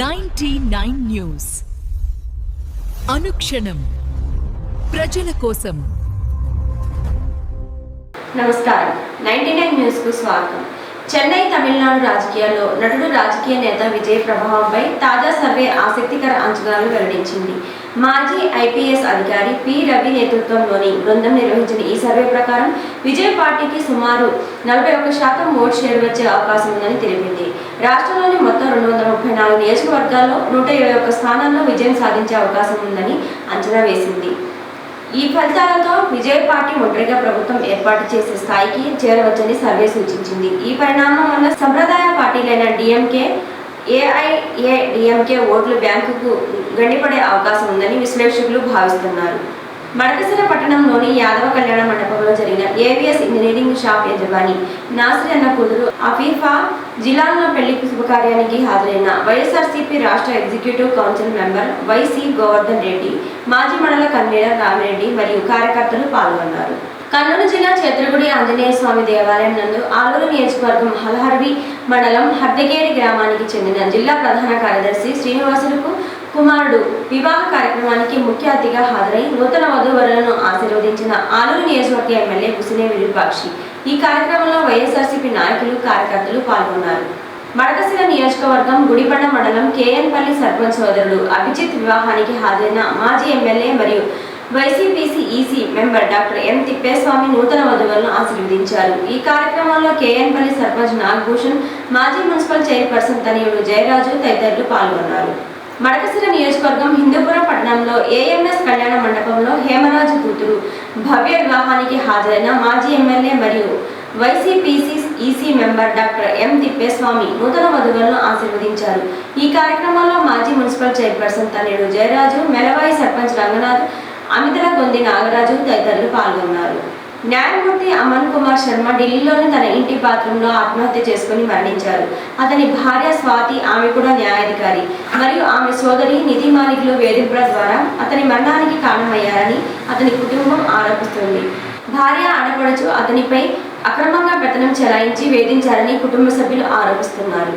99 news అనుక్షణం ప్రజల కోసం. నమస్కారం. 99 న్యూస్ కు స్వాగతం. చెన్నై తమిళనాడు రాజకీయాల్లో నటుడు రాజకీయ నేత విజయ్ ప్రభావంపై తాజా సర్వే ఆసక్తికర అంచనాలు వెల్లడించింది. మాజీ ఐపీఎస్ అధికారి పి రవి నేతృత్వంలోని బృందం నిర్వహించిన ఈ సర్వే ప్రకారం విజయ్ పార్టీకి సుమారు 41% ఓట్ షేర్ వచ్చే అవకాశం ఉందని తెలిపింది. రాష్ట్రంలోని మొత్తం 234 నియోజకవర్గాల్లో 121 స్థానాల్లో విజయం సాధించే అవకాశం ఉందని అంచనా వేసింది. ఈ ఫలితాలతో విజయ్ పార్టీ ఒంటరిగా ప్రభుత్వం ఏర్పాటు చేసే స్థాయికి చేరవచ్చని సర్వే సూచించింది. ఈ పరిణామం వల్ల సంప్రదాయ పార్టీలైన డిఎంకే, ఏఐఏడీఎంకే ఓట్ల బ్యాంకుకు గండిపడే అవకాశం ఉందని విశ్లేషకులు భావిస్తున్నారు. మడకసిర పట్టణంలోని యాదవ కళ్యాణ మండపంలో జరిగిన ఏవిఎస్ ఇంజనీరింగ్ షాప్ యజమాని నాసిర్ అన్న కూతురు అఫీఫా జిల్లాలో పెళ్లి శుభకార్యానికి హాజరైన వైఎస్ఆర్సీపీ రాష్ట్ర executive council member YC Govardhan Reddy, మాజీ మండల కన్వీనర్ రామిరెడ్డి మరియు కార్యకర్తలు పాల్గొన్నారు. కర్నూలు జిల్లా చేత్రగుడి ఆంజనేయ స్వామి దేవాలయం నందు ఆలూరు నియోజకవర్గం హలహర్వి మండలం హర్దగేరి గ్రామానికి చెందిన జిల్లా ప్రధాన కార్యదర్శి శ్రీనివాసులకు కుమారుడు వివాహ కార్యక్రమానికి ముఖ్య అతిథిగా హాజరై నూతన వధూవరులను ఆశీర్వదించిన ఆలూరు నియోజకవర్గ ఎమ్మెల్యే హుసినే విరూపాక్షి. ఈ కార్యక్రమంలో వైఎస్ఆర్సీపీ నాయకులు, కార్యకర్తలు పాల్గొన్నారు. మడకసిర నియోజకవర్గం గుడిపండ మండలం కేఎన్పల్లి సర్పంచ్ సోదరుడు అభిజిత్ వివాహానికి హాజరైన మాజీ ఎమ్మెల్యే మరియు YCP C EC member doctor M Thippeswamy నూతన వధువులను ఆశీర్వదించారు. ఈ కార్యక్రమంలో కేఎన్పల్లి సర్పంచ్ నాగభూషణ్, మాజీ మున్సిపల్ చైర్పర్సన్ తనయుడు జయరాజు తదితరులు పాల్గొన్నారు. మడకసిర నియోజకవర్గం హిందూపురం పట్టణంలో ఏఎంఎస్ కళ్యాణ మండపంలో హేమరాజు కూతురు భవ్య వివాహానికి హాజరైన మాజీ ఎమ్మెల్యే మరియు YCP C EC member doctor M Thippeswamy నూతన వధువులను ఆశీర్వదించారు. ఈ కార్యక్రమంలో మాజీ మున్సిపల్ చైర్పర్సన్ తనయుడు జయరాజు, మెలవాయి సర్పంచ్ రంగనాథ్, అమితల గొంది నాగరాజు తదితరులు పాల్గొన్నారు. న్యాయమూర్తి అమన్ కుమార్ శర్మ ఢిల్లీలోని తన ఇంటి బాత్రూంలో ఆత్మహత్య చేసుకుని మరణించారు. అతని భార్య స్వాతి, ఆమె కూడా న్యాయాధికారి, మరియు ఆమె సోదరి నిధి మాలిక్లు వేధింపుల ద్వారా అతని మరణానికి కారణమయ్యారని అతని కుటుంబం ఆరోపిస్తుంది. భార్య, ఆడపడుచు అతనిపై అక్రమంగా పెత్తనం చెలాయించి వేధించారని కుటుంబ సభ్యులు ఆరోపిస్తున్నారు.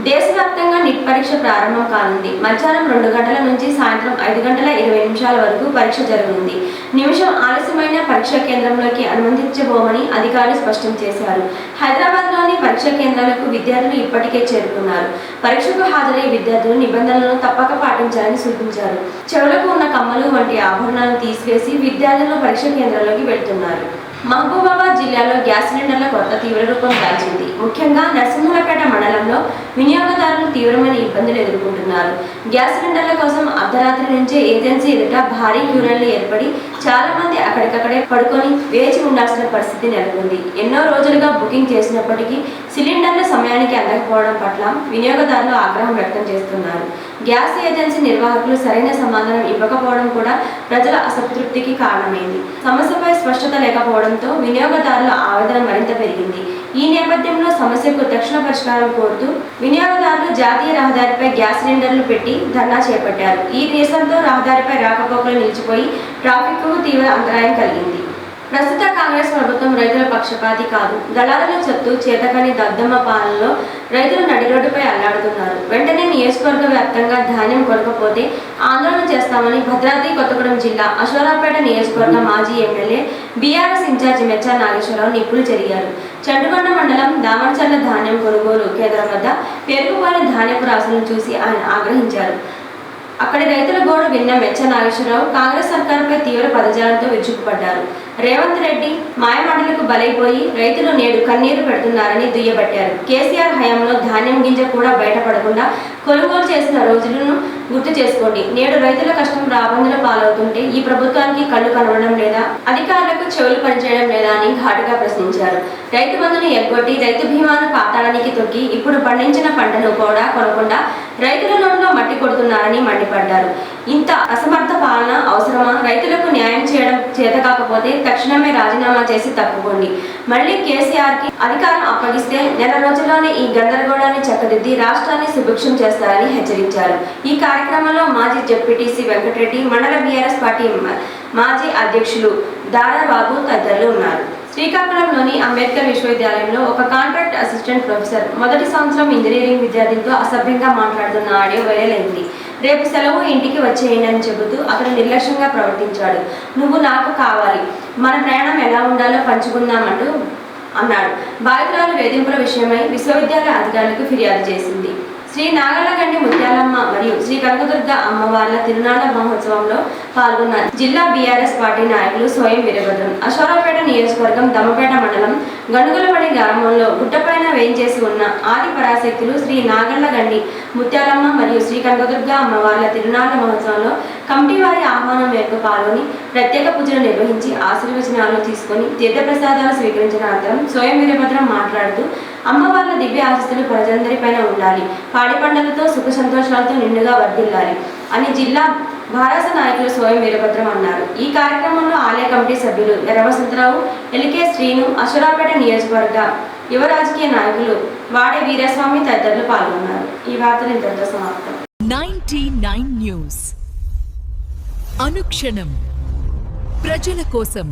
దేశవ్యాప్తంగా నీట్ పరీక్ష ప్రారంభం కానుంది. మధ్యాహ్నం 2 గంటల నుంచి సాయంత్రం 5 గంటల 20 నిమిషాల వరకు పరీక్ష జరగనుంది. నిమిషం ఆలస్యమైన పరీక్షా కేంద్రంలోకి అనుమతించబోమని అధికారులు స్పష్టం చేశారు. హైదరాబాద్లోని పరీక్షా కేంద్రాలకు విద్యార్థులు ఇప్పటికే చేరుకున్నారు. పరీక్షకు హాజరయ్యే విద్యార్థులు నిబంధనలను తప్పక పాటించాలని సూచించారు. చెవులకు ఉన్న కమ్మలు వంటి ఆభరణాలను తీసివేసి విద్యార్థులు పరీక్షా కేంద్రంలోకి వెళ్తున్నారు. మహబూబాబాద్ జిల్లాలో గ్యాస్ సిలిండర్ల కొరత తీవ్ర రూపం దాల్చింది. ముఖ్యంగా నరసింహులపేట మండలంలో వినియోగదారులు తీవ్రమైన ఇబ్బందులు ఎదుర్కొంటున్నారు. గ్యాస్ సిలిండర్ల కోసం అర్ధరాత్రి నుంచే ఏజెన్సీ ఎదుట భారీ క్యూలైన్లు ఏర్పడి చాలా మంది అక్కడికక్కడే పడుకొని వేచి ఉండాల్సిన పరిస్థితి నెలకొంది. ఎన్నో రోజులుగా బుకింగ్ చేసినప్పటికీ సిలిండర్ల సమయానికి అందకపోవడం పట్ల వినియోగదారులు ఆగ్రహం వ్యక్తం చేస్తున్నారు. గ్యాస్ ఏజెన్సీ నిర్వాహకులు సరైన సమాధానం ఇవ్వకపోవడం కూడా ప్రజల అసంతృప్తికి కారణమైంది. సమస్యపై స్పష్టత లేకపోవడంతో వినియోగదారుల ఆవేదన మరింత పెరిగింది. ఈ నేపథ్యంలో సమస్యకు తక్షణ పరిష్కారం కోరుతూ వినియోగదారులు జాతీయ రహదారిపై గ్యాస్ సిలిండర్లు పెట్టి ధర్నా చేపట్టారు. ఈ నిరసనతో రహదారిపై రాకపోకలు నిలిచిపోయి ట్రాఫిక్కు తీవ్ర అంతరాయం కలిగింది. ప్రస్తుత కాంగ్రెస్ ప్రభుత్వం రైతుల పక్షపాతి కాదు. దళారుల సొత్తు చేతకాని దద్దమ్మ పాలనలో రైతులు నడిరోడ్డుపై అల్లాడుతున్నారు. వెంటనే నియోజకవర్గ వ్యాప్తంగా ధాన్యం కొనకపోతే ఆందోళన చేస్తామని భద్రాద్రి కొత్తగూడెం జిల్లా అశ్వరావుపేట నియోజకవర్గ మాజీ MLA BRS incharge Mecha Nageswararao నిప్పులు చెరిగారు. చండుగొండ మండలం దామరచర్ల ధాన్యం కొనుగోలు కేంద్రం వద్ద పెరుగుపోయిన ధాన్యపు రాశులను చూసి ఆయన ఆగ్రహించారు. అక్కడి రైతుల గోడు విన్న మెచ్చ నాగేశ్వరరావు కాంగ్రెస్ సర్కారుపై తీవ్ర పదజాలంతో విరుచుకుపడ్డారు. రేవంత్ రెడ్డి మాయమాటలకు బలైపోయి రైతులు నేడు కన్నీరు పెడుతున్నారని దుయ్యబట్టారు. కేసీఆర్ హయాంలో ధాన్యం గింజ కూడా బయటపడకుండా కొనుగోలు చేసిన రోజులను గుర్తు చేసుకోండి. నేడు రైతుల కష్టం రాబందుల పాలవుతుంటే ఈ ప్రభుత్వానికి కళ్ళు కనబడడం లేదా, అధికారులకు చెవులు పనిచేయడం లేదా అని ఘాటుగా ప్రశ్నించారు. రైతు బంధును ఎగ్గొట్టి రైతు బీమాను పాతాళానికి తొక్కి ఇప్పుడు పండించిన పంటను కూడా కొనకుండా రైతుల నోట్లో మట్టి కొడుతున్నారని మండిపడ్డారు. ఇంత అసమర్థ పాలన అవసరమా? రైతులకు న్యాయం చేయడం చేత కాకపోతే తక్షణమే రాజీనామా చేసి తప్పుకోండి. మళ్లీ కేసీఆర్కి అధికారం అప్పగిస్తే నెల రోజుల్లోనే ఈ గందరగోళాన్ని చక్కదిద్ది రాష్ట్రాన్ని సుభిక్షం చేస్తారని హెచ్చరించారు. ఈ కార్యక్రమంలో మాజీ జెడ్పీటీసీ వెంకటరెడ్డి, మండల బీఆర్ఎస్ పార్టీ మాజీ అధ్యక్షులు దారాబాబు తదితరులు ఉన్నారు. శ్రీకాకుళంలోని అంబేద్కర్ విశ్వవిద్యాలయంలో ఒక కాంట్రాక్ట్ అసిస్టెంట్ ప్రొఫెసర్ మొదటి సంవత్సరం ఇంజనీరింగ్ విద్యార్థినితో అసభ్యంగా మాట్లాడుతున్న ఆడియో వైరల్ అయింది. రేపు సెలవు ఇంటికి వచ్చేయండి అని చెబుతూ అతను నిర్లక్ష్యంగా ప్రవర్తించాడు. నువ్వు నాకు కావాలి, మన ప్రయాణం ఎలా ఉండాలో పంచుకుందామంటూ అన్నాడు. బాధితురాలు వేధింపుల విషయమై విశ్వవిద్యాలయ అధికారులకు ఫిర్యాదు చేసింది. శ్రీ నాగళ్లగండి ముత్యాలమ్మ మరియు శ్రీ కనకదుర్గ అమ్మవార్ల తిరునాళ్ల మహోత్సవంలో పాల్గొన్న జిల్లా బీఆర్ఎస్ పార్టీ నాయకులు స్వయం వీరభద్రం అశ్వారావుపేట నియోజకవర్గం దమ్మపేట మండలం గణుగులపడి గ్రామంలో గుట్టపైన వేయించేసి ఉన్న ఆది పరాశక్తులు శ్రీ నాగళ్లగండి ముత్యాలమ్మ మరియు శ్రీ కనకదుర్గ అమ్మవార్ల తిరునాళ్ల మహోత్సవంలో కమిటీ వారి ఆహ్వానం మేరకు పాల్గొని ప్రత్యేక పూజలు నిర్వహించి ఆశీర్వచనాలు తీసుకొని తీర్థప్రసాదాలు స్వీకరించిన అనంతరం స్వయం వీరభద్రం మాట్లాడుతూ అమ్మవార్ల దివ్య ఆశీస్సులు ప్రజలందరిపైన ఉండాలి, పాడి పంటలతో సుఖ సంతోషాలతో నిండుగా వర్ధిల్లాలి అని జిల్లా భారత నాయకులు స్వయం వీరభద్రం అన్నారు. ఈ కార్యక్రమంలో ఆలయ కమిటీ సభ్యులు ఎర్ర వసంతరావు, ఎలికే శ్రీను, అశ్వరావుపేట నియోజకవర్గ యువ రాజకీయ నాయకులు వాడే వీరస్వామి తదితరులు పాల్గొన్నారు. ఈ వార్తలు ఇంతటితో సమాప్తం. 99 న్యూస్ అనుక్షణం ప్రజల కోసం.